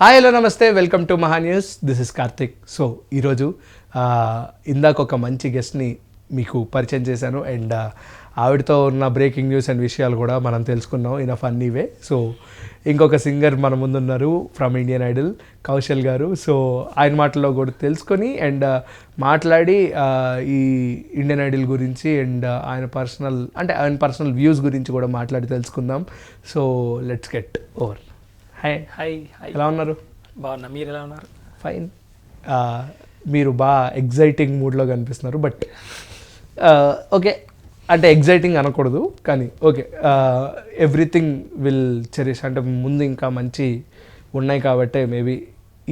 Hi hello నమస్తే, welcome to మహా news. This is Karthik. So ఈరోజు ఇందాక ఒక మంచి గెస్ట్ని మీకు పరిచయం చేశాను అండ్ ఆవిడతో ఉన్న బ్రేకింగ్ న్యూస్ అండ్ విషయాలు కూడా మనం తెలుసుకున్నాం in a funny way. So ఇంకొక సింగర్ మన ముందున్నారు ఫ్రమ్ ఇండియన్ ఐడల్, కౌశల్ గారు. సో ఆయన మాటల్లో కూడా తెలుసుకొని అండ్ మాట్లాడి ఈ ఇండియన్ ఐడల్ గురించి అండ్ ఆయన పర్సనల్ వ్యూస్ గురించి కూడా మాట్లాడి తెలుసుకుందాం. So let's get over. Hi hi ఎలా ఉన్నారు? బాగున్నా, మీరు ఎలా ఉన్నారు? ఫైన్. మీరు బాగా ఎగ్జైటింగ్ మూడ్లో కనిపిస్తున్నారు. బట్ ఓకే, అంటే ఎగ్జైటింగ్ అనకూడదు కానీ ఓకే, ఎవ్రీథింగ్ విల్ చెరిష్. అంటే ముందు ఇంకా మంచి ఉన్నాయి కాబట్టి మేబీ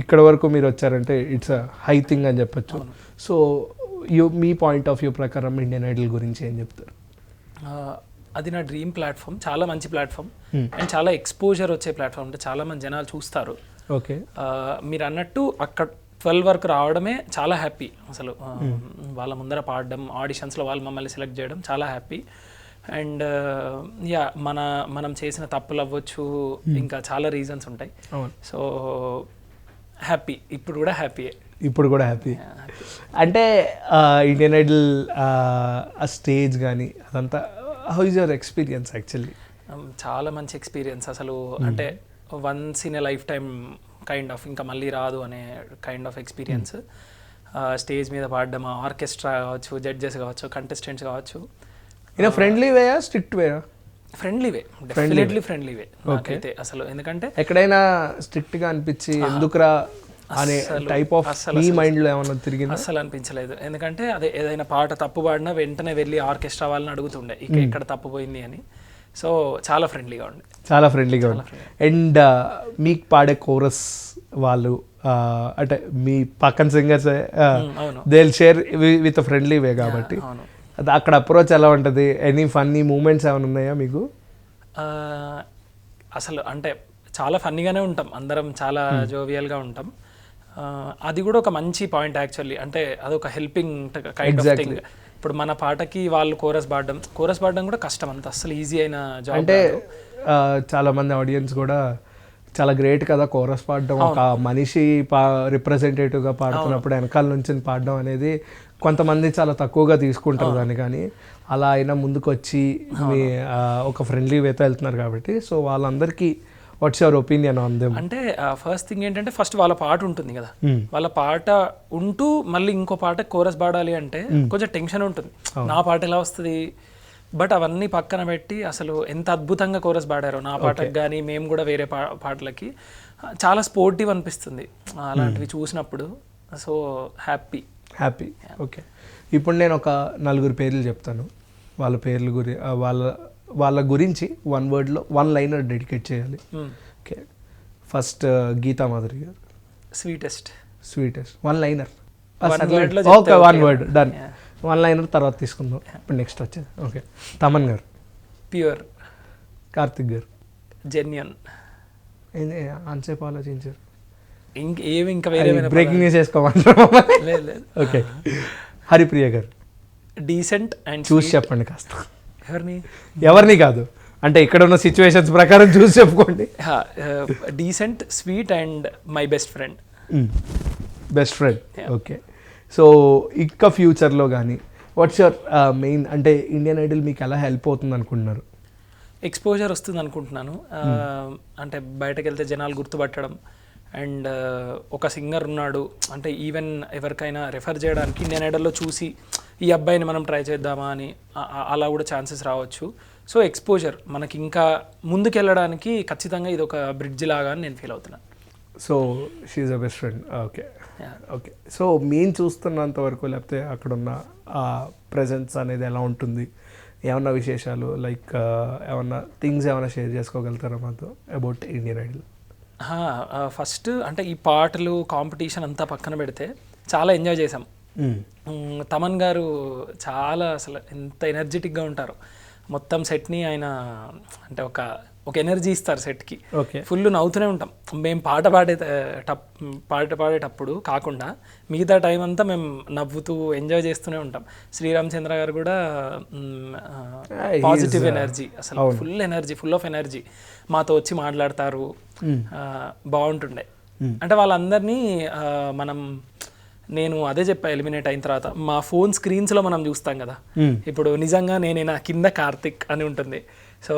ఇక్కడ వరకు మీరు వచ్చారంటే ఇట్స్ అ హై థింగ్ అని చెప్పచ్చు. So me point of view ప్రకారం ఇండియన్ ఐడల్ గురించి ఏం చెప్తారు? అది నా డ్రీమ్ ప్లాట్ఫామ్, చాలా మంచి ప్లాట్ఫామ్ అండ్ చాలా ఎక్స్పోజర్ వచ్చే ప్లాట్ఫామ్. అంటే చాలా మంది జనాలు చూస్తారు. ఓకే, మీరు అన్నట్టు అక్కడ 12 వరకు రావడమే చాలా హ్యాపీ. అసలు వాళ్ళ ముందర పాడడం, ఆడిషన్స్లో వాళ్ళు మమ్మల్ని సెలెక్ట్ చేయడం చాలా హ్యాపీ. అండ్ యా మనం చేసిన తప్పులు అవ్వచ్చు, ఇంకా చాలా రీజన్స్ ఉంటాయి. సో హ్యాపీ, ఇప్పుడు కూడా హ్యాపీయే. ఇప్పుడు కూడా హ్యాపీ. అంటే ఇండియన్ ఐడల్ ఆ స్టేజ్ కానీ అదంతా, how is your experience actually? చాలా మంచి ఎక్స్పీరియన్స్ అసలు. అంటే once in a life time kind of, ఇంకా మళ్ళీ రాదు అనే కైండ్ ఆఫ్ ఎక్స్పీరియన్స్. స్టేజ్ మీద పాడడం, ఆర్కెస్ట్రా కావచ్చు, జడ్జెస్ కావచ్చు, కంటెస్టెంట్స్ కావచ్చు. ఇన్ ఫ్రెండ్లీ వేయా, స్ట్రిక్ట్ వేయా? Friendly way, definitely friendly way. నాకైతే అసలు ఎందుకంటే ఎక్కడైనా స్ట్రిక్ట్గా అనిపించి ఎందుకురా అనే టైప్ ఆఫ్ మీ మైండ్లో ఏమన్నా తిరిగింది? అస్సలు అనిపించలేదు. ఎందుకంటే అదే ఏదైనా పాట తప్పు పాడినా వెంటనే వెళ్ళి ఆర్కెస్ట్రా వాళ్ళని అడుగుతుండే ఇక ఎక్కడ తప్పు పోయింది అని. సో చాలా ఫ్రెండ్లీగా ఉండే, చాలా ఫ్రెండ్లీగా ఉండే. అండ్ మీకు పాడే కోరస్ వాళ్ళు అంటే మీ పక్కన singers they will share with friendly way కాబట్టి అక్కడ అప్రోచ్ ఎలా ఉంటుంది? ఎనీ ఫన్నీ మూమెంట్స్ ఏమైనా ఉన్నాయా మీకు? అసలు అంటే చాలా ఫన్నీగానే ఉంటాం, అందరం చాలా జోవియల్గా ఉంటాం. అది కూడా ఒక మంచి పాయింట్ యాక్చువల్లీ. అంటే అదొక హెల్పింగ్ కైండ్ ఆఫ్ థింగ్. ఇప్పుడు మన పాటకి వాళ్ళు కోరస్ పాడడం కూడా కష్టం, అంత అస్సలు ఈజీ అయిన జాబ్. అంటే చాలా మంది ఆడియన్స్ కూడా చాలా గ్రేట్ కదా కోరస్ పాడడం. ఒక మనిషి రిప్రజెంటేటివ్గా పాడుతున్నప్పుడు వెనకాల నుంచి పాడడం అనేది కొంతమంది చాలా తక్కువగా తీసుకుంటారు దాన్ని. కానీ అలా అయినా ముందుకు వచ్చి మీ ఒక ఫ్రెండ్లీ వేతో వెళ్తున్నారు కాబట్టి, సో వాళ్ళందరికీ what's your opinion on them? అంటే ఫస్ట్ థింగ్ ఏంటంటే ఫస్ట్ వాళ్ళ పాట ఉంటుంది కదా, వాళ్ళ పాట ఉంటూ మళ్ళీ ఇంకో పాట కోరస్ పాడాలి అంటే కొంచెం టెన్షన్ ఉంటుంది. నా పాట ఎలా వస్తుంది? బట్ అవన్నీ పక్కన పెట్టి అసలు ఎంత అద్భుతంగా కోరస్ పాడారో నా పాటకు కానీ, మేము కూడా వేరే పాటలకి చాలా స్పోర్టివ్ అనిపిస్తుంది అలాంటివి చూసినప్పుడు. So happy. ఓకే, ఇప్పుడు నేను ఒక 4 పేర్లు చెప్తాను. వాళ్ళ పేర్లు వాళ్ళ గురించి 1 wordలో 1 liner డెడికేట్ చేయాలి. ఓకే, ఫస్ట్ గీతా మాధురి గారు. Sweetest 1 liner. Okay, 1 word done. 1 liner తర్వాత తీసుకుందాం. ఇప్పుడు నెక్స్ట్ వచ్చేది ఓకే, తమన్ గారు. ప్యూర్. కార్తిక్ గారు. జెన్యూన్. అంతసేపు ఆలోచించారు, ఇంకా వేరే బ్రేకింగ్ న్యూస్ వేసుకోమంటారు. ఓకే, హరిప్రియ గారు. డీసెంట్ అండ్ చూసి చెప్పండి కాస్త. ఎవరిని కాదు, అంటే ఇక్కడ ఉన్న సిచ్యువేషన్స్ ప్రకారం చూసి చెప్పుకోండి. Decent, sweet and my best friend. Okay, so ఇంకా ఫ్యూచర్లో కానీ వాట్స్ యువర్ మెయిన్, అంటే ఇండియన్ ఐడల్ మీకు ఎలా హెల్ప్ అవుతుంది అనుకుంటున్నారు? ఎక్స్పోజర్ వస్తుంది అనుకుంటున్నాను. అంటే బయటకు వెళ్తే జనాలు గుర్తుపట్టడం అండ్ ఒక సింగర్ ఉన్నాడు అంటే ఈవెన్ ఎవరికైనా రెఫర్ చేయడానికి ఇండియన్ ఐడల్లో చూసి ఈ అబ్బాయిని మనం ట్రై చేద్దామా అని అలా కూడా ఛాన్సెస్ రావచ్చు. సో ఎక్స్పోజర్ మనకి ఇంకా ముందుకెళ్ళడానికి ఖచ్చితంగా ఇది ఒక బ్రిడ్జ్ లాగా అని నేను ఫీల్ అవుతున్నాను. So she's a best friend. Okay, so మేము చూస్తున్నంత వరకు లేకపోతే అక్కడున్న ప్రెజెన్స్ అనేది ఎలా ఉంటుంది? ఏమన్నా విశేషాలు లైక్ ఏమన్నా థింగ్స్ ఏమైనా షేర్ చేసుకోగలుగుతారా మాతో అబౌట్ ఇండియన్ ఐడల్? ఫస్ట్ అంటే ఈ పాటలు కాంపిటీషన్ అంతా పక్కన పెడితే చాలా ఎంజాయ్ చేసాం. తమన్ గారు చాలా అసలు ఎంత ఎనర్జెటిక్గా ఉంటారు. మొత్తం సెట్ని ఆయన అంటే ఒక ఎనర్జీ ఇస్తారు సెట్కి. ఫుల్ నవ్వుతూనే ఉంటాం మేము పాట పాడేటప్పుడు కాకుండా మిగతా టైం అంతా మేము నవ్వుతూ ఎంజాయ్ చేస్తూనే ఉంటాం. శ్రీరామచంద్ర గారు కూడా పాజిటివ్ ఎనర్జీ, అసలు ఫుల్ ఆఫ్ ఎనర్జీ మాతో వచ్చి మాట్లాడతారు. బాగుంటుండే. అంటే వాళ్ళందరినీ మనం నేను అదే చెప్పా ఎలిమినేట్ అయిన తర్వాత మా ఫోన్ స్క్రీన్స్లో మనం చూస్తాం కదా, ఇప్పుడు నిజంగా నేనేనా కింద కార్తిక్ అని ఉంటుంది. సో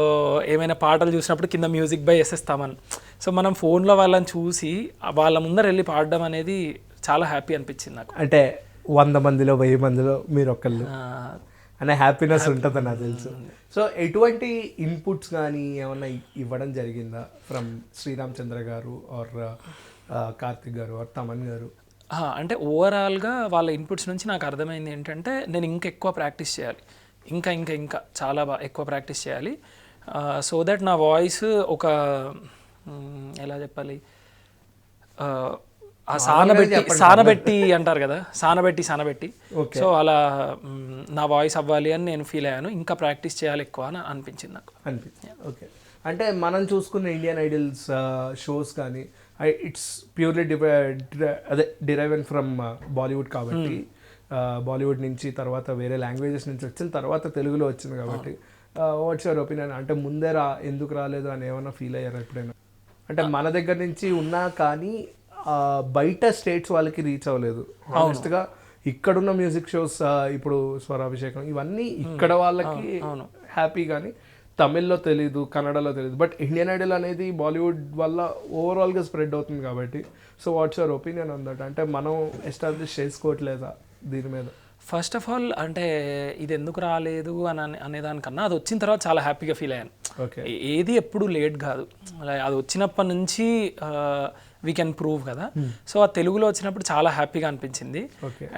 ఏమైనా పాటలు చూసినప్పుడు కింద music by SS Thaman. So మనం ఫోన్లో వాళ్ళని చూసి వాళ్ళ ముందర వెళ్ళి పాడడం అనేది చాలా హ్యాపీ అనిపించింది నాకు. అంటే 100 మందిలో 1000 మందిలో మీరు ఒకళ్ళు అనే హ్యాపీనెస్ ఉంటుంది నాకు తెలుసు. సో ఎటువంటి ఇన్పుట్స్ కానీ ఏమన్నా ఇవ్వడం జరిగిందా ఫ్రమ్ శ్రీరామ్ చంద్ర గారు ఆర్ కార్తిక్ గారు ఆర్ తమన్ గారు? అంటే ఓవరాల్గా వాళ్ళ ఇన్పుట్స్ నుంచి నాకు అర్థమైంది ఏంటంటే నేను ఇంకా ఎక్కువ ప్రాక్టీస్ చేయాలి, ఇంకా ఇంకా ఇంకా చాలా ఎక్కువ ప్రాక్టీస్ చేయాలి. సో దట్ నా వాయిస్ ఒక ఎలా చెప్పాలి, సానబెట్టి అంటారు కదా, సానబెట్టి సో అలా నా వాయిస్ అవ్వాలి అని నేను ఫీల్ అయ్యాను. ఇంకా ప్రాక్టీస్ చేయాలి ఎక్కువ అని అనిపించింది నాకు. ఓకే. అంటే మనం చూసుకున్న ఇండియన్ ఐడల్స్ షోస్ కానీ ఇట్స్ ప్యూర్లీ అదే డిరైవెన్ ఫ్రమ్ బాలీవుడ్ కాబట్టి, బాలీవుడ్ నుంచి తర్వాత వేరే లాంగ్వేజెస్ నుంచి వచ్చిన తర్వాత తెలుగులో వచ్చింది కాబట్టి వాట్స్ యువర్ ఒపీనియన్? అంటే ముందే ఎందుకు రాలేదు అని ఏమన్నా ఫీల్ అయ్యారా ఎప్పుడైనా? అంటే మన దగ్గర నుంచి ఉన్నా కానీ బయట స్టేట్స్ వాళ్ళకి రీచ్ అవ్వలేదు. హానెస్ట్గా ఇక్కడున్న మ్యూజిక్ షోస్ ఇప్పుడు స్వరాభిషేకం ఇవన్నీ ఇక్కడ వాళ్ళకి హ్యాపీ, కానీ తమిళ్లో తెలీదు, కన్నడలో తెలీదు. బట్ ఇండియన్ ఐడల్ అనేది బాలీవుడ్ వల్ల ఓవరాల్గా స్ప్రెడ్ అవుతుంది కాబట్టి, so what's your opinion on that? అంటే మనం ఎస్టాబ్లిష్ చేసుకోవట్లేదా దీని మీద? ఫస్ట్ ఆఫ్ ఆల్ అంటే ఇది ఎందుకు రాలేదు అని అనేదానికన్నా అది వచ్చిన తర్వాత చాలా హ్యాపీగా ఫీల్ అయ్యాను. ఏది ఎప్పుడు లేట్ కాదు, అది వచ్చినప్పటి నుంచి వీ కెన్ ప్రూవ్ కదా. సో ఆ తెలుగులో వచ్చినప్పుడు చాలా హ్యాపీగా అనిపించింది.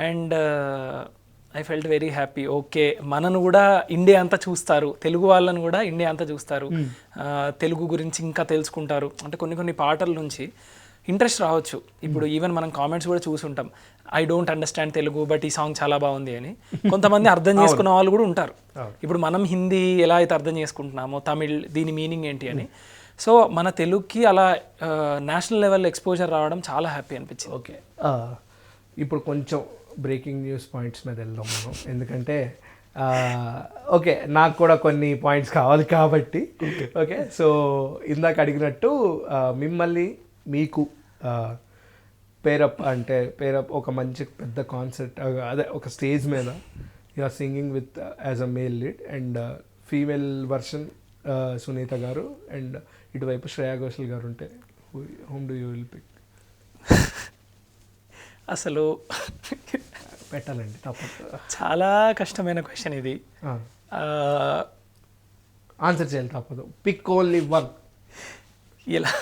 And I felt very happy. Okay, మనను కూడా ఇండియా అంతా చూస్తారు, తెలుగు వాళ్ళను కూడా ఇండియా అంతా చూస్తారు, తెలుగు గురించి ఇంకా తెలుసుకుంటారు. అంటే కొన్ని పాటల నుంచి ఇంట్రెస్ట్ రావచ్చు. ఇప్పుడు ఈవెన్ మనం కామెంట్స్ కూడా చూసుంటాం, I don't understand Telugu but ఈ సాంగ్ చాలా బాగుంది అని. కొంతమంది అర్థం చేసుకున్న వాళ్ళు కూడా ఉంటారు. ఇప్పుడు మనం హిందీ ఎలా అయితే అర్థం చేసుకుంటున్నామో తమిళ్ దీని మీనింగ్ ఏంటి అని. సో మన తెలుగుకి అలా నేషనల్ లెవెల్ ఎక్స్పోజర్ రావడం చాలా హ్యాపీ అనిపించింది. ఓకే, ఇప్పుడు కొంచెం బ్రేకింగ్ న్యూస్ పాయింట్స్ మీద వెళ్దాం మనం, ఎందుకంటే ఓకే నాకు కూడా కొన్ని పాయింట్స్ కావాలి కాబట్టి. ఓకే, సో ఇందాక అడిగినట్టు మిమ్మల్ని మీకు పేరప్ ఒక మంచి పెద్ద కాన్సర్ట్, అదే ఒక స్టేజ్ మీద you are singing with as a male lead and female version Sunitha garu and ఇటువైపు శ్రేయా ఘోషల్ గారు ఉంటే whom do you will pick? అసలు పెట్టాలండి తప్పదు, చాలా కష్టమైన క్వశ్చన్ ఇది. ఆన్సర్ చేయాలి తప్పదు. Pick only one. ఎలా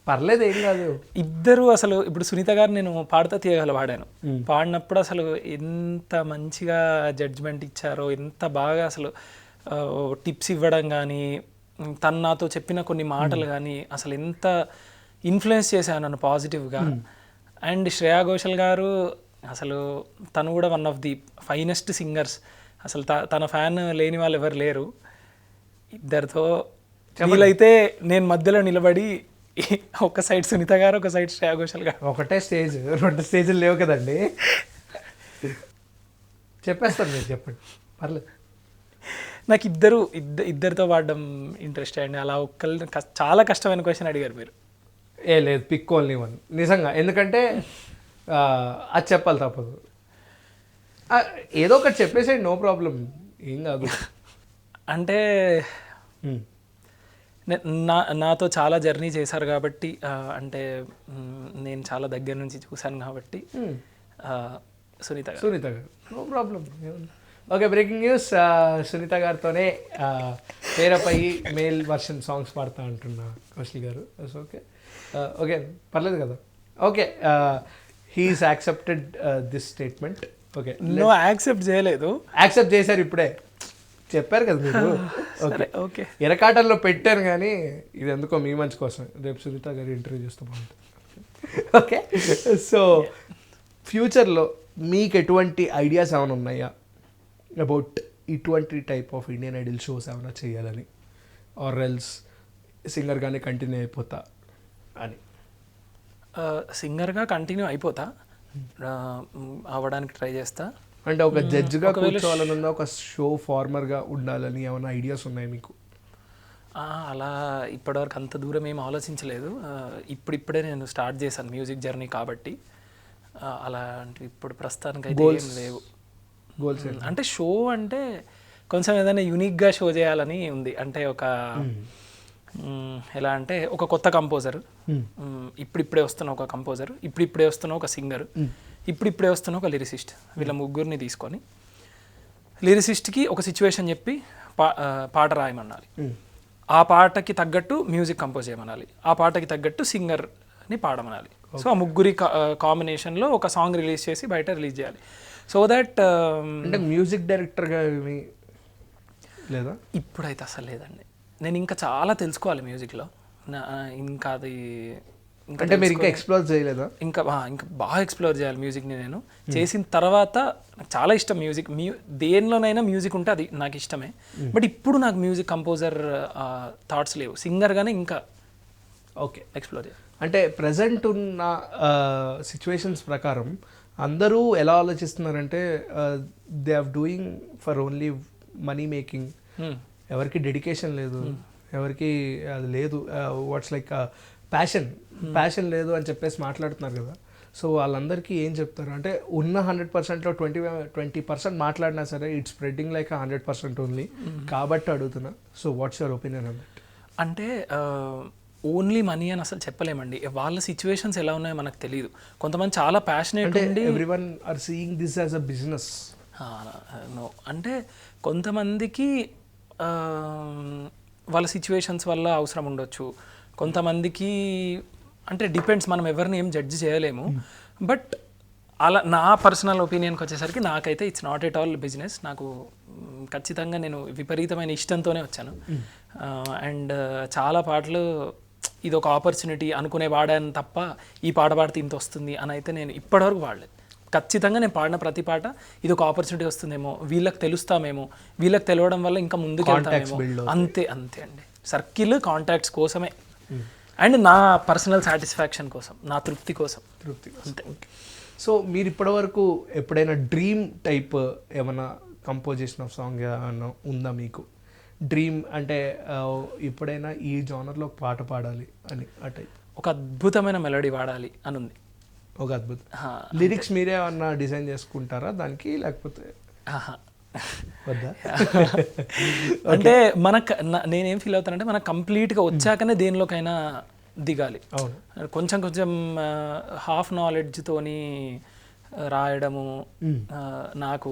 పర్లేదు, ఏం కాదు. ఇద్దరు అసలు ఇప్పుడు సునీత గారు నేను పాడుతా తీయగల పాడాను. పాడినప్పుడు అసలు ఎంత మంచిగా జడ్జ్మెంట్ ఇచ్చారో, ఎంత బాగా అసలు టిప్స్ ఇవ్వడం కానీ, తను నాతో చెప్పిన కొన్ని మాటలు కానీ అసలు ఎంత ఇన్ఫ్లుయెన్స్ చేశాను నన్ను పాజిటివ్గా. అండ్ శ్రేయా ఘోషల్ గారు అసలు తను కూడా one of the finest singers. అసలు తన ఫ్యాన్ లేని వాళ్ళు ఎవరు లేరు. ఇద్దరితో వీలైతే నేను మధ్యలో నిలబడి ఒక సైడ్ సునీత గారు, ఒక సైడ్ శ్రేయా ఘోషల్ గారు. ఒకటే స్టేజ్, 2 స్టేజ్లు లేవు కదండి. చెప్పేస్తాను, మీరు చెప్పండి, పర్లేదు. నాకు ఇద్దరితో పాడడం ఇంట్రెస్ట్ అండి. అలా ఒక్కళ్ళు చాలా కష్టమైన క్వశ్చన్ అడిగారు మీరు. లేదు, పిక్ ఓన్లీ వన్ నిజంగా. ఎందుకంటే అది చెప్పాలి తప్పదు. ఏదో ఒకటి చెప్పేసేయండి, నో ప్రాబ్లం, ఏం కాదు. అంటే నాతో చాలా జర్నీ చేశారు కాబట్టి, అంటే నేను చాలా దగ్గర నుంచి చూశాను కాబట్టి సునీత గారు no problem. Okay, breaking news. Sunitha గారితోనే పేరపై మేల్ వర్షన్ సాంగ్స్ పాడుతూ అంటున్నా కౌశల్ గారు. ఓకే ఓకే, పర్లేదు కదా. Okay, he's accepted this statement. Okay, no accept చేయలేదు, యాక్సెప్ట్ చేశారు ఇప్పుడే చెప్పారు కదా మీరు. ఓకే, ఎరకాటల్లో పెట్టాను కానీ ఇది ఎందుకో మీ మంచి కోసం. రేపు సునీత గారి ఇంటర్వ్యూ చేస్తూ బాగుంటుంది. ఓకే, సో ఫ్యూచర్లో మీకు ఎటువంటి ఐడియాస్ ఏమైనా ఉన్నాయా అబౌట్ ఇటువంటి type of Indian Idol shows ఏమైనా చేయాలని, ఆర్ ఎల్స్ సింగర్గానే కంటిన్యూ అయిపోతా అని? సింగర్గా కంటిన్యూ అయిపోతా, అవ్వడానికి ట్రై చేస్తా. అంటే ఒక జడ్జ్గా కూర్చోవాలని ఉందా, ఒక షో ఫార్మర్గా ఉండాలని ఏమైనా ఐడియాస్ ఉన్నాయి మీకు? అలా ఇప్పటివరకు అంత దూరం ఏం ఆలోచించలేదు. ఇప్పుడిప్పుడే నేను స్టార్ట్ చేశాను మ్యూజిక్ జర్నీ కాబట్టి అలాంటివి ఇప్పుడు ప్రస్తుతానికి అయితే ఏం లేవు. గోల్స్ అంటే షో అంటే కొంచెం ఏదైనా యూనిక్గా షో చేయాలని ఉంది. అంటే ఒక ఎలా అంటే ఒక కొత్త కంపోజర్, ఇప్పుడిప్పుడే వస్తున్న ఒక కంపోజర్, ఇప్పుడిప్పుడే వస్తున్న ఒక సింగర్, ఇప్పుడిప్పుడే వస్తున్న ఒక లిరిసిస్ట్, వీళ్ళ ముగ్గురిని తీసుకొని లిరిసిస్ట్కి ఒక సిచ్యువేషన్ చెప్పి పాట రాయమనాలి. ఆ పాటకి తగ్గట్టు మ్యూజిక్ కంపోజ్ చేయమనాలి. ఆ పాటకి తగ్గట్టు సింగర్ని పాడమనాలి. సో ఆ ముగ్గురి కాంబినేషన్లో ఒక సాంగ్ రిలీజ్ చేసి బయట రిలీజ్ చేయాలి. సో దట్ అంటే మ్యూజిక్ డైరెక్టర్గా లేదా? ఇప్పుడైతే అసలు లేదండి. నేను ఇంకా చాలా తెలుసుకోవాలి మ్యూజిక్లో. ఇంకా అది అంటే మీరు ఇంకా ఎక్స్ప్లోర్ చేయలేదా? ఇంకా బాగా ఎక్స్ప్లోర్ చేయాలి మ్యూజిక్ని. నేను చేసిన తర్వాత నాకు చాలా ఇష్టం మ్యూజిక్. దేనిలోనైనా మ్యూజిక్ ఉంటే అది నాకు ఇష్టమే. బట్ ఇప్పుడు నాకు మ్యూజిక్ కంపోజర్ థాట్స్ లేవు. సింగర్గానే ఇంకా ఓకే ఎక్స్ప్లోర్ చేయాలి. అంటే ప్రజెంట్ ఉన్న సిచ్యువేషన్స్ ప్రకారం అందరూ ఎలా ఆలోచిస్తున్నారంటే they are doing for only money making. ఎవరికి డెడికేషన్ లేదు, ఎవరికి అది లేదు. వాట్స్ లైక్ ప్యాషన్ లేదు అని చెప్పేసి మాట్లాడుతున్నారు కదా. సో వాళ్ళందరికీ ఏం చెప్తారు అంటే ఉన్న 100%లో 20% మాట్లాడినా సరే ఇట్స్ స్ప్రెడ్డింగ్ లైక్ 100% ఓన్లీ. కాబట్టి అడుగుతున్నా. So what's your opinion on that? అంటే ఓన్లీ మనీ అని అసలు చెప్పలేమండి. వాళ్ళ సిచ్యువేషన్స్ ఎలా ఉన్నాయో మనకు తెలియదు. కొంతమంది చాలా ప్యాషనేట్ ఉండి everyone are seeing this as a business. No, అంటే కొంతమందికి వాళ్ళ సిచ్యువేషన్స్ వల్ల అవసరం ఉండొచ్చు. కొంతమందికి అంటే డిపెండ్స్, మనం ఎవరిని ఏం జడ్జి చేయలేము. బట్ అలా నా పర్సనల్ ఒపీనియన్కి వచ్చేసరికి నాకైతే it's not at all business. నాకు ఖచ్చితంగా నేను విపరీతమైన ఇష్టంతోనే వచ్చాను. అండ్ చాలా పాటలు ఇది ఒక ఆపర్చునిటీ అనుకునే వాడాను తప్ప ఈ పాట పాడితే ఇంత వస్తుంది అని అయితే నేను ఇప్పటివరకు వాడలేదు. ఖచ్చితంగా నేను పాడిన ప్రతి పాట ఇది ఒక ఆపర్చునిటీ వస్తుందేమో, వీళ్ళకి తెలుస్తామేమో, వీళ్ళకి తెలవడం వల్ల ఇంకా ముందుకు వెళ్తామేమో, అంతే అంతే అండి. సర్కిల్ కాంటాక్ట్స్ కోసమే అండ్ నా పర్సనల్ సాటిస్ఫాక్షన్ కోసం, నా తృప్తి కోసం అంతే. సో మీరు ఇప్పటివరకు ఎప్పుడైనా డ్రీమ్ టైప్ ఏమైనా కంపోజిషన్ ఆఫ్ సాంగ్ ఏమైనా ఉందా మీకు? డ్రీమ్ అంటే ఎప్పుడైనా ఈ జానర్లో పాట పాడాలి అని ఆ టైప్ ఒక అద్భుతమైన మెలోడీ వాడాలి అని ఉంది. ఒక అద్భుతం లిరిక్స్ మీరే ఏమన్నా డిజైన్ చేసుకుంటారా దానికి, లేకపోతే వద్దా? అంటే నేనేం ఫీల్ అవుతానంటే మనకు కంప్లీట్గా వచ్చాకనే దేనిలోకైనా దిగాలి. కొంచెం కొంచెం హాఫ్ నాలెడ్జ్తోని రాయడము, నాకు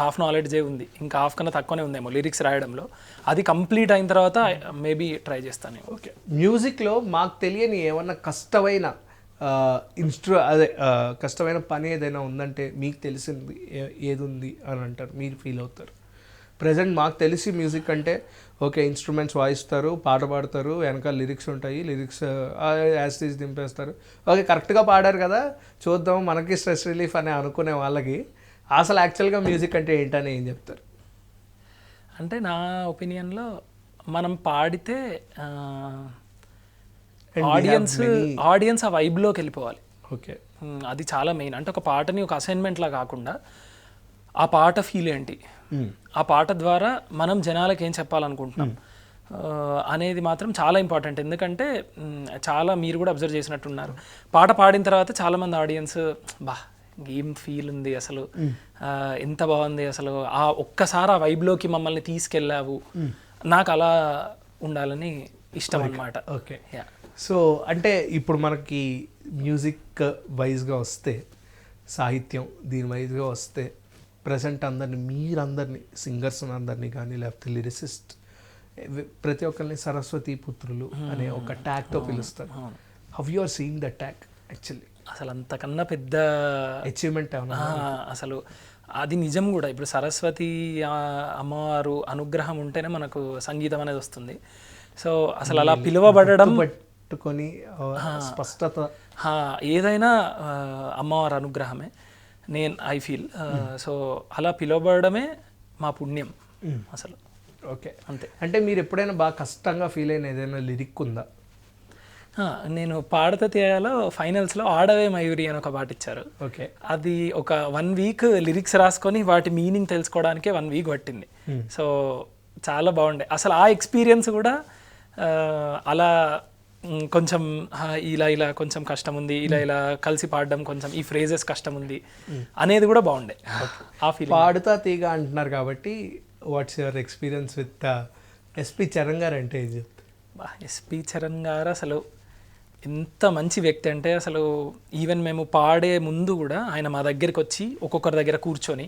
హాఫ్ నాలెడ్జే ఉంది, ఇంకా హాఫ్ కన్నా తక్కువనే ఉందేమో లిరిక్స్ రాయడంలో. అది కంప్లీట్ అయిన తర్వాత మేబీ ట్రై చేస్తాను. ఓకే, మ్యూజిక్లో మాకు తెలియని ఏమన్నా కష్టమైన కష్టమైన పని ఏదైనా ఉందంటే మీకు తెలిసింది ఏది ఉంది అని అంటారు, మీరు ఫీల్ అవుతారు? ప్రజెంట్ మాకు తెలిసి మ్యూజిక్ అంటే ఓకే ఇన్స్ట్రుమెంట్స్ వాయిస్తారు, పాట పాడతారు, వెనకాల లిరిక్స్ ఉంటాయి, లిరిక్స్ యాస్టీస్ దింపేస్తారు, ఓకే కరెక్ట్గా పాడారు కదా చూద్దాం మనకి స్ట్రెస్ రిలీఫ్ అని అనుకునే వాళ్ళకి అసలు యాక్చువల్గా మ్యూజిక్ అంటే ఏంటని ఏం చెప్తారు? అంటే నా ఒపీనియన్లో మనం పాడితే ఆడియన్స్ ఆ వైబ్లోకి వెళ్ళిపోవాలి. ఓకే, అది చాలా మెయిన్. అంటే ఒక పాటని ఒక అసైన్మెంట్లా కాకుండా ఆ పాట ఫీల్ ఏంటి, ఆ పాట ద్వారా మనం జనాలకు ఏం చెప్పాలనుకుంటున్నాం అనేది మాత్రం చాలా ఇంపార్టెంట్. ఎందుకంటే చాలా మీరు కూడా అబ్జర్వ్ చేసినట్టున్నారు, పాట పాడిన తర్వాత చాలామంది ఆడియన్స్ ఏం ఫీల్ ఉంది అసలు, ఎంత బాగుంది అసలు, ఆ ఒక్కసారి ఆ వైబ్లోకి మమ్మల్ని తీసుకెళ్ళావు, నాకు అలా ఉండాలని ఇష్టం అన్నమాట. ఓకే, సో అంటే ఇప్పుడు మనకి మ్యూజిక్ వైజ్గా వస్తే, సాహిత్యం దీని వైజ్గా వస్తే ప్రజెంట్ మీరందరినీ సింగర్స్ అందరినీ కానీ లేకపోతే లిరిసిస్ట్ ప్రతి ఒక్కరిని సరస్వతి పుత్రులు అనే ఒక ట్యాగ్తో పిలుస్తారు. How you are seeing the tag actually? అసలు అంతకన్నా పెద్ద అచీవ్మెంట్ అసలు అది నిజం కూడా. ఇప్పుడు సరస్వతి అమ్మవారు అనుగ్రహం ఉంటేనే మనకు సంగీతం అనేది వస్తుంది. సో అసలు అలా పిలువబడడం, పట్టుకొని స్పష్టత, ఏదైనా అమ్మవారి అనుగ్రహమే ఐ ఫీల్. సో అలా పిలువబడమే మా పుణ్యం అసలు. ఓకే, అంతే. అంటే మీరు ఎప్పుడైనా బాగా కష్టంగా ఫీల్ అయిన ఏదైనా లిరిక్ ఉందా? నేను పాడత తీయాలో ఫైనల్స్లో ఆడవే మయూరి అని ఒక పాట ఇచ్చారు. ఓకే, అది ఒక 1 వీక్ లిరిక్స్ రాసుకొని వాటి మీనింగ్ తెలుసుకోవడానికే 1 వీక్ పట్టింది. సో చాలా బాగుండే అసలు. ఆ ఎక్స్పీరియన్స్ కూడా అలా కొంచెం ఇలా కొంచెం కష్టం ఉంది, ఇలా కలిసి పాడడం కొంచెం ఈ ఫ్రేజెస్ కష్టం ఉంది అనేది కూడా బాగుండే. ఆ ఫీలింగ్. పాడుతా తీగ అంటున్నారు కాబట్టి what's your experience with SP Charan గారు అంటే ఏం చెప్తారు? ఎస్పి చరణ్ గారు అసలు ఎంత మంచి వ్యక్తి అంటే, అసలు ఈవెన్ మేము పాడే ముందు కూడా ఆయన మా దగ్గరికి వచ్చి ఒక్కొక్కరి దగ్గర కూర్చొని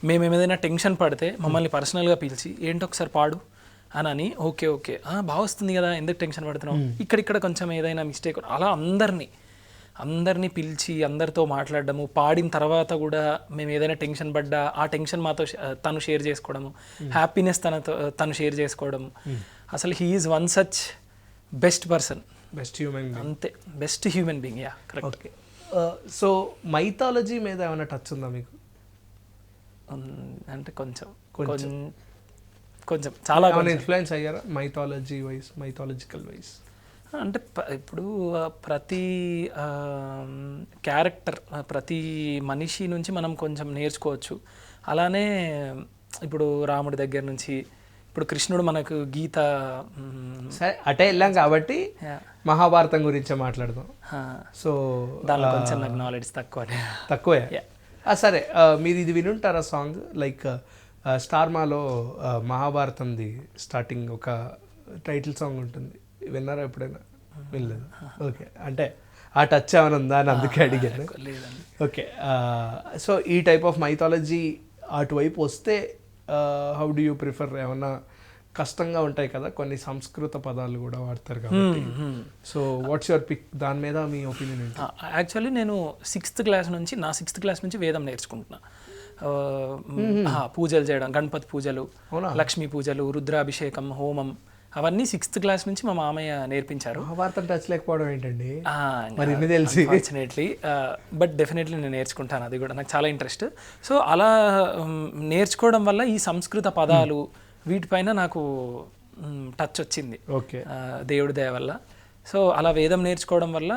మేము ఏదైనా టెన్షన్ పడితే మమ్మల్ని పర్సనల్గా పిలిచి ఏంటో ఒకసారి పాడు అని ఓకే బాగా వస్తుంది కదా, ఎందుకు టెన్షన్ పడుతున్నావు, ఇక్కడిక్కడ కొంచెం ఏదైనా మిస్టేక్, అలా అందరినీ పిలిచి అందరితో మాట్లాడడము, పాడిన తర్వాత కూడా మేము ఏదైనా టెన్షన్ పడ్డా ఆ టెన్షన్ మాతో తను షేర్ చేసుకోవడము, హ్యాపీనెస్ తను షేర్ చేసుకోవడము. అసలు he is one such best person, best human అంతే, best human being. Yeah correct. Okay. So mythology మీద ఏమైనా టచ్ ఉందా మీకు? అంటే కొంచెం చాలా ఇన్ఫ్లుయెన్స్ అయ్యారా మైథాలజికల్ వైజ్? అంటే ఇప్పుడు ప్రతి క్యారెక్టర్, ప్రతి మనిషి నుంచి మనం కొంచెం నేర్చుకోవచ్చు. అలానే ఇప్పుడు రాముడి దగ్గర నుంచి ఇప్పుడు కృష్ణుడు మనకు గీత, సరే అటే వెళ్ళాం కాబట్టి మహాభారతం గురించే మాట్లాడదాం. సో దానిలో కొంచెం నాకు నాలెడ్జ్ తక్కువే. సరే, మీరు ఇది వినుంటారా సాంగ్? లైక్ స్టార్మాలో మహాభారతంది స్టార్టింగ్ ఒక టైటిల్ సాంగ్ ఉంటుంది, విన్నారా ఎప్పుడైనా? వినలేదు. ఓకే, అంటే ఆ టచ్ ఏమైనా ఉందా అని అందుకే అడిగాను. ఓకే, సో ఈ టైప్ ఆఫ్ మైథాలజీ అటువైపు వస్తే హౌ డు యూ ప్రిఫర్? ఏమన్నా కష్టంగా ఉంటాయి కదా కొన్ని సంస్కృత పదాలు కూడా వాడతారు కాబట్టి, సో వాట్స్ యువర్ పిక్? దాని మీద మీ ఒపీనియన్ ఏంటి? యాక్చువల్లీ నేను 6th క్లాస్ నుంచి వేదం నేర్చుకుంటున్నా. పూజలు చేయడం, గణపతి పూజలు, లక్ష్మీ పూజలు, రుద్రాభిషేకం, హోమం, అవన్నీ 6th క్లాస్ నుంచి మా మామయ్య నేర్పించారు. మహాభారతం టచ్ లేకపోవడం ఏంటండి మరి తెలిసి? అన్ఫార్చునేట్లీ, బట్ డెఫినెట్లీ నేను నేర్చుకుంటాను, అది కూడా నాకు చాలా ఇంట్రెస్ట్. సో అలా నేర్చుకోవడం వల్ల ఈ సంస్కృత పదాలు వీటిపైన నాకు టచ్ వచ్చింది, దేవుడి దయ వల్ల. సో అలా వేదం నేర్చుకోవడం వల్ల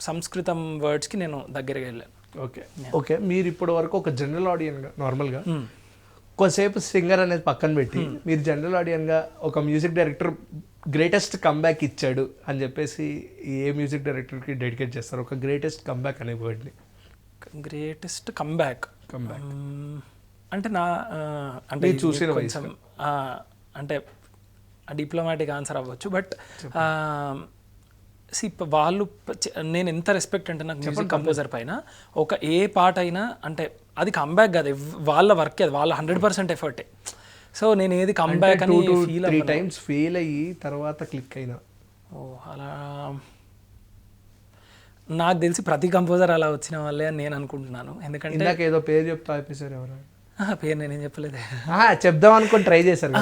సంస్కృతం వర్డ్స్కి నేను దగ్గరగా వెళ్ళాను. ఓకే, మీరు ఇప్పటి వరకు ఒక జనరల్ ఆడియన్గా, నార్మల్గా కొద్దిసేపు సింగర్ అనేది పక్కన పెట్టి మీరు జనరల్ ఆడియన్గా ఒక మ్యూజిక్ డైరెక్టర్ గ్రేటెస్ట్ కంబ్యాక్ ఇచ్చాడు అని చెప్పేసి ఏ మ్యూజిక్ డైరెక్టర్కి డెడికేట్ చేస్తారు? ఒక గ్రేటెస్ట్ కంబ్యాక్ అనే వర్డ్ని. గ్రేటెస్ట్ కంబ్యాక్ అంటే అంటే చూసిన కొంచెం అంటే డిప్లొమాటిక్ ఆన్సర్ అవ్వచ్చు, బట్ వాళ్ళు, నేను ఎంత రెస్పెక్ట్ అంటే నాకు మ్యూజిక్ కంపోజర్ పైన, ఒక ఏ పాట అయినా అంటే అది కంబ్యాక్ కాదు, వాళ్ళ వర్క్, అది వాళ్ళ 100% ఎఫర్టే. సో నేను ఏది కంబ్యాక్ అని ఫెయిల్ అయ్యి తర్వాత క్లిక్ అయినా, అలా నాకు తెలిసి ప్రతి కంపోజర్ అలా వచ్చిన వాళ్ళే అని నేను అనుకుంటున్నాను. ఎందుకంటే ఏదో పేరు చెప్తా ఆపేసారు ఎవరు? పేరు నేనేం చెప్పలేదు, చెప్దాం అనుకుని ట్రై చేశారు.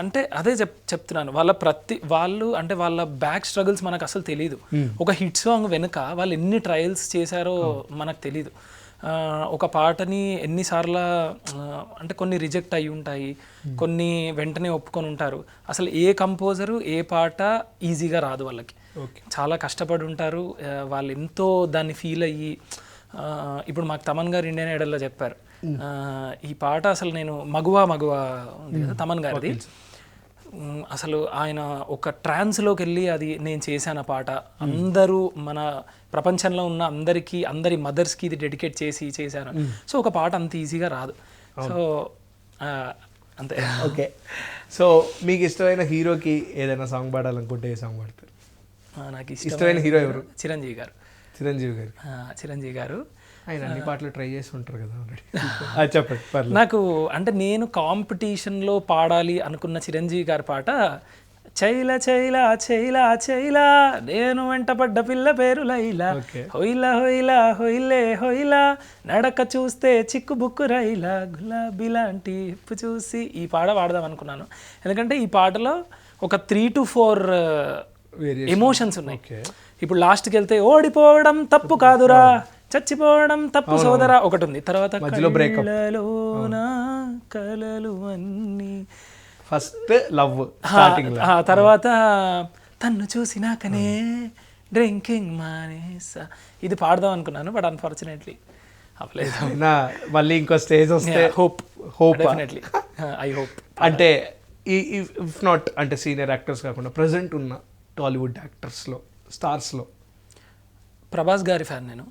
అంటే అదే చెప్తున్నాను, వాళ్ళు అంటే వాళ్ళ బ్యాక్ స్ట్రగుల్స్ మనకు అసలు తెలియదు. ఒక హిట్ సాంగ్ వెనుక వాళ్ళు ఎన్ని ట్రయల్స్ చేశారో మనకు తెలీదు. ఒక పాటని ఎన్నిసార్లు అంటే కొన్ని రిజెక్ట్ అయి ఉంటాయి, కొన్ని వెంటనే ఒప్పుకొని ఉంటారు. అసలు ఏ కంపోజరు ఏ పాట ఈజీగా రాదు వాళ్ళకి, చాలా కష్టపడి ఉంటారు వాళ్ళు, ఎంతో దాన్ని ఫీల్ అయ్యి. ఇప్పుడు మాకు తమన్ గారు ఇండియన్ ఐడల్లో చెప్పారు, ఈ పాట అసలు నేను మగువా ఉంది కదా తమన్ గారిది, అసలు ఆయన ఒక ట్రాన్స్లోకి వెళ్ళి అది నేను చేశాను ఆ పాట, అందరూ మన ప్రపంచంలో ఉన్న అందరి మదర్స్కి ఇది డెడికేట్ చేశాను. సో ఒక పాట అంత ఈజీగా రాదు. సో అంతే. ఓకే, సో మీకు ఇష్టమైన హీరోకి ఏదైనా సాంగ్ పాడాలనుకుంటే ఏ సాంగ్ పాడతారు? నాకు ఇష్టమైన హీరో ఎవరు? చిరంజీవి గారు. ఆయన అన్ని పాటలు ట్రై చేసి ఉంటారు కదా ఆల్రెడీ. చెప్పండి. నాకు అంటే నేను కాంపిటీషన్లో పాడాలి అనుకున్న చిరంజీవి గారి పాట చైలా చైలా చైలా చైలా నేను వెంటపడ్డ పిల్ల పేరు లైలా, హొయిలా హొయిలా హొయిలే హొయిలా నడక చూస్తే చిక్కు బుక్కు రైలా గులాబీ లాంటి ఇప్పు చూసి, ఈ పాట పాడదాం అనుకున్నాను. ఎందుకంటే ఈ పాటలో ఒక 3 to 4 ఎమోషన్స్ ఉన్నాయి. ఇప్పుడు లాస్ట్కి వెళ్తే ఓడిపోవడం తప్పు కాదురా, చచ్చిపోవడం తప్పు సోదరా ఒకటి ఉంది, తర్వాత కలలు అన్నీ, ఫస్ట్ లవ్, తర్వాత తన్ను చూసినాకనే డ్రింకింగ్ మానేసా. ఇది పాడదాం అనుకున్నాను, బట్ అన్ఫార్చునేట్లీ అవ్వలేదు. మళ్ళీ ఇంకో స్టేజ్ వస్తే హోప్ డెఫినెట్లీ, ఐ హోప్. అంటే ఇఫ్ నాట్ అంటే సీనియర్ యాక్టర్స్ కాకుండా ప్రజెంట్ ఉన్న టాలీవుడ్ యాక్టర్స్లో స్టార్స్లో? ప్రభాస్ గారి ఫ్యాన్ నేను.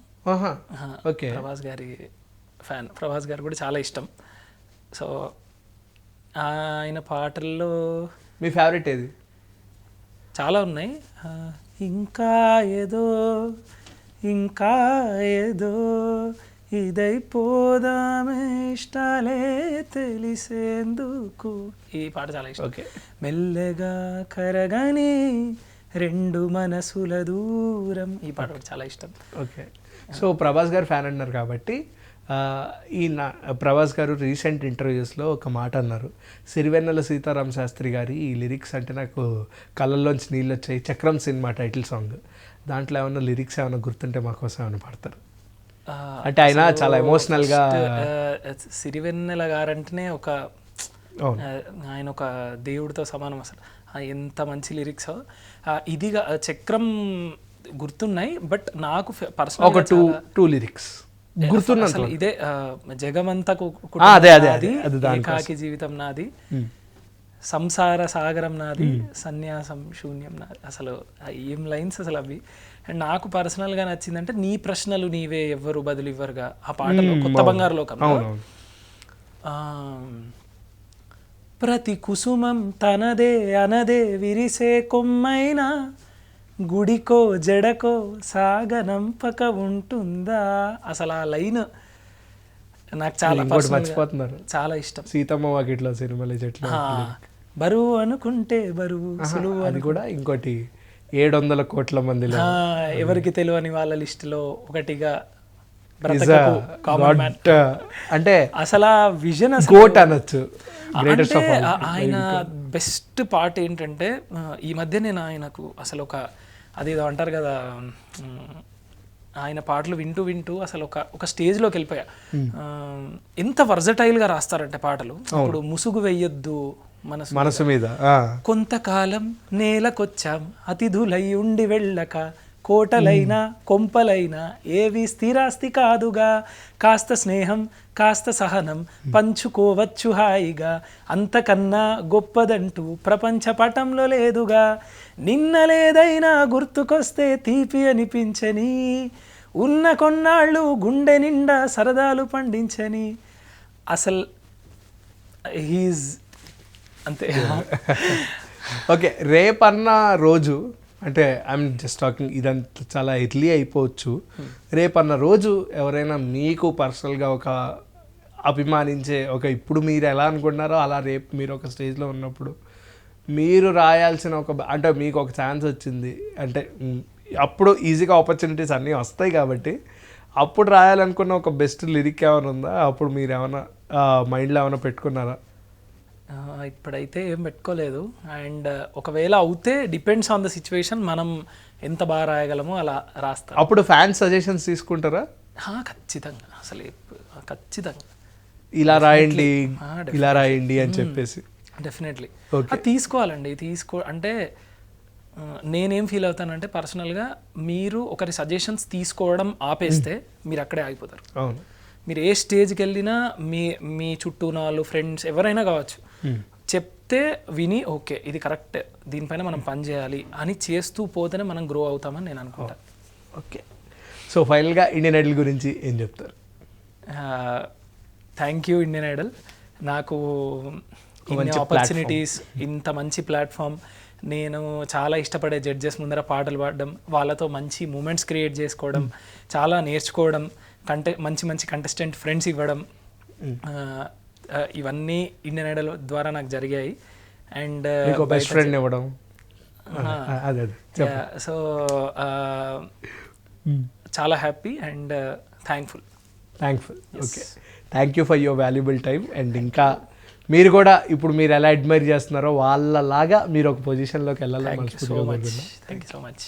ఓకే. ప్రభాస్ గారి ఫ్యాన్. ప్రభాస్ గారు కూడా చాలా ఇష్టం. సో ఆయన పాటల్లో మీ ఫేవరెట్ ఏది? చాలా ఉన్నాయి. ఇంకా ఏదో ఇంకా ఏదో ఇదైపోదామే ఇష్టాలే తెలిసేందుకు, ఈ పాట చాలా ఇష్టం. ఓకే. మెల్లగా కరగని రెండు మనసుల దూరం, ఈ పాట కూడా చాలా ఇష్టం. ఓకే. సో ప్రభాస్ గారు ఫ్యాన్ అన్నారు కాబట్టి ప్రభాస్ గారు రీసెంట్ ఇంటర్వ్యూస్లో ఒక మాట అన్నారు, సిరివెన్నెల సీతారాం శాస్త్రి గారి ఈ లిరిక్స్ అంటే నాకు కళ్ళల్లోంచి నీళ్ళు వచ్చాయి, చక్రం సినిమా టైటిల్ సాంగ్, దాంట్లో ఏమన్నా లిరిక్స్ ఏమైనా గుర్తుంటే మాకోసం ఏమైనా పాడతారు? అంటే ఆయన చాలా ఎమోషనల్గా, సిరివెన్నెల గారంటేనే ఒక ఆయన ఒక దేవుడితో సమానం అసలు. ఎంత మంచి లిరిక్స్. ఇదిగా చక్రం గుర్తున్నాయి, బట్ నాకు పర్సనల్ ఒక టూ లిరిక్స్ గుర్తున్నా. అసలు ఇదే జగమంతా ఏకాకి జీవితం నాది, సంసార సాగరం నాది, సన్యాసం శూన్యం నాది. అసలు ఏం లైన్స్ అసలు అవి. అండ్ నాకు పర్సనల్గా నచ్చిందంటే నీ ప్రశ్నలు నీవే ఎవ్వరు బదులు ఇవ్వరుగా, ఆ పాటలో కొత్త బంగారు లోకంలో ప్రతి కుసుమం తనదే అనదే విరిసే కొమ్మైనా గుడికో జడకో సాగనంపక ఉంటుందా. అసలు ఆ లైన్ నాకు చాలా మర్చిపోతున్నారు, చాలా ఇష్టం. సీతమ్మ వాకిట్లో సినిమాలో చెట్లు బరువు అనుకుంటే బరువు సులువు అని కూడా ఇంకోటి 700 కోట్ల మందిలో ఎవరికి తెలియని వాళ్ళ లిస్టులో ఒకటిగా అంటే అసలు ఆ విజన్ కోట్ అనొచ్చు. ఆయన బెస్ట్ పార్ట్ ఏంటంటే ఈ మధ్య నేను ఆయనకు అసలు ఒక అదేదో అంటారు కదా, ఆయన పాటలు వింటూ వింటూ అసలు ఒక స్టేజ్లోకి వెళ్ళిపోయా. ఎంత వర్జటైల్గా రాస్తారంటే పాటలు. ఇప్పుడు ముసుగు వెయ్యొద్దు మనసు మీద, కొంతకాలం నేలకొచ్చాం అతిథులై ఉండి వెళ్ళక, కోటలైనా కొంపలైనా ఏవి స్థిరాస్తి కాదుగా, కాస్త స్నేహం కాస్త సహనం పంచుకోవచ్చు హాయిగా, అంతకన్నా గొప్పదంటూ ప్రపంచ పటంలో లేదుగా, నిన్న లేదైనా గుర్తుకొస్తే తీపి అనిపించని, ఉన్న కొన్నాళ్ళు గుండె నిండా సరదాలు పండించని. అసలు హీజ్ అంతే. ఓకే. రేపన్న రోజు అంటే ఐఎమ్ జస్ట్ టాకింగ్, ఇదంతా చాలా ఎర్లీ అయిపోవచ్చు. రేపన్న రోజు ఎవరైనా మీకు పర్సనల్గా ఒక అభిమానించే ఒక, ఇప్పుడు మీరు ఎలా అనుకుంటున్నారో అలా రేపు మీరు ఒక స్టేజ్లో ఉన్నప్పుడు మీరు రాయాల్సిన ఒక, అంటే మీకు ఒక ఛాన్స్ వచ్చింది అంటే అప్పుడు ఈజీగా ఆపర్చునిటీస్ అన్నీ వస్తాయి కాబట్టి అప్పుడు రాయాలనుకున్న ఒక బెస్ట్ లిరిక్ ఏమైనా ఉందా? అప్పుడు మీరు ఏమైనా మైండ్లో ఏమైనా పెట్టుకున్నారా? ఇప్పుడైతే ఏం పెట్టుకోలేదు. అండ్ ఒకవేళ అవుతే డిపెండ్స్ ఆన్ ద సిచ్యువేషన్, మనం ఎంత బాగా రాయగలమో అలా రాస్తాం. అప్పుడు ఫ్యాన్స్ సజెషన్స్ తీసుకుంటారా? ఖచ్చితంగా, అసలు ఖచ్చితంగా ఇలా రాయండి ఇలా రాయండి అని చెప్పేసి. డెఫినెట్లీ తీసుకోవాలండి. అంటే నేనేం ఫీల్ అవుతానంటే పర్సనల్గా, మీరు ఒకరి సజెషన్స్ తీసుకోవడం ఆపేస్తే మీరు అక్కడే ఆగిపోతారు. అవును. మీరు ఏ స్టేజ్కి వెళ్ళినా మీ చుట్టూ ఉన్న వాళ్ళు, ఫ్రెండ్స్ ఎవరైనా కావచ్చు, చెప్తే విని ఓకే ఇది కరెక్ట్, దీనిపైన మనం పని చేయాలి అని చేస్తూ పోతేనే మనం గ్రో అవుతామని నేను అనుకుంటాను. ఓకే. సో ఫైనల్గా ఇండియన్ ఐడల్ గురించి ఏం చెప్తారు? Thank you Indian Idol. నాకు ఇన్ని ఆపర్చునిటీస్, ఇంత మంచి ప్లాట్ఫామ్, నేను చాలా ఇష్టపడే జడ్జెస్ ముందర పాటలు పాడడం, వాళ్ళతో మంచి మూమెంట్స్ క్రియేట్ చేసుకోవడం, చాలా నేర్చుకోవడం, మంచి మంచి కంటెస్టెంట్ ఫ్రెండ్స్ ఇవ్వడం, ఇవన్నీ ఇండియన్ ఐడల్ ద్వారా నాకు జరిగాయి. అండ్ బెస్ట్ ఫ్రెండ్ ఇవ్వడం. సో చాలా happy and thankful. Okay. Thank you for your valuable time. And ఇంకా మీరు కూడా ఇప్పుడు మీరు ఎలా అడ్మైర్ చేస్తున్నారో వాళ్ళలాగా మీరు ఒక పొజిషన్లోకి వెళ్ళాలని మనస్ఫూర్తిగా కోరుకుంటున్నాను. Thank you so much.